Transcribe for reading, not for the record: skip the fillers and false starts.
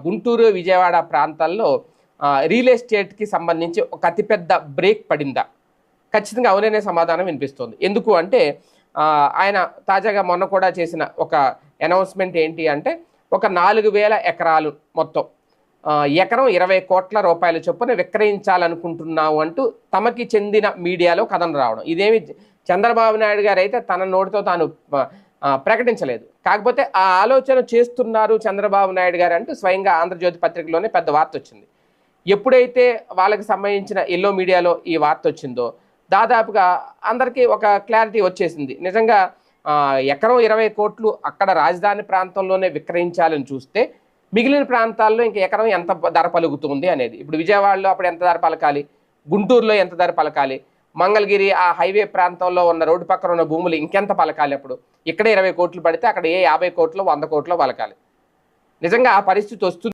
గుంటూరు, విజయవాడ ప్రాంతాల్లో రియల్ ఎస్టేట్‌కి సంబంధించి ఒక అతిపెద్ద బ్రేక్ పడిందా? ఖచ్చితంగా అవుననే సమాధానం వినిపిస్తుంది. ఎందుకు అంటే ఆయన తాజాగా మొన్న కూడా చేసిన ఒక అనౌన్స్‌మెంట్ ఏంటి అంటే ఒక 4000 ఎకరాలు మొత్తం ఎకరం 20,00,00,000 చొప్పున విక్రయించాలనుకుంటున్నాము అంటూ తమకి చెందిన మీడియాలో కథనం రావడం. ఇదేమి చంద్రబాబు నాయుడు గారైతే తన నోటితో తాను ప్రకటించలేదు. కాకపోతే ఆ ఆలోచన చేస్తున్నారు చంద్రబాబు నాయుడు గారు అంటూ స్వయంగా ఆంధ్రజ్యోతి పత్రికలోనే పెద్ద వార్త వచ్చింది. ఎప్పుడైతే వాళ్ళకి సంబంధించిన ఎల్లో మీడియాలో ఈ వార్త వచ్చిందో దాదాపుగా అందరికీ ఒక క్లారిటీ వచ్చేసింది. నిజంగా ఎకరం 20 కోట్లు అక్కడ రాజధాని ప్రాంతంలోనే విక్రయించాలని చూస్తే మిగిలిన ప్రాంతాల్లో ఇంక ఎకరం ఎంత ధర పలుకుతుంది అనేది. ఇప్పుడు విజయవాడలో అప్పుడు ఎంత ధర పలకాలి, గుంటూరులో ఎంత ధర పలకాలి, మంగళగిరి ఆ హైవే ప్రాంతంలో ఉన్న రోడ్డు పక్కన ఉన్న భూములు ఇంకెంత పలకాలి. అప్పుడు ఇక్కడే 20 కోట్లు పడితే అక్కడ ఏ 50 కోట్లు 100 కోట్లు పలకాలి. నిజంగా ఆ పరిస్థితి వస్తుంది.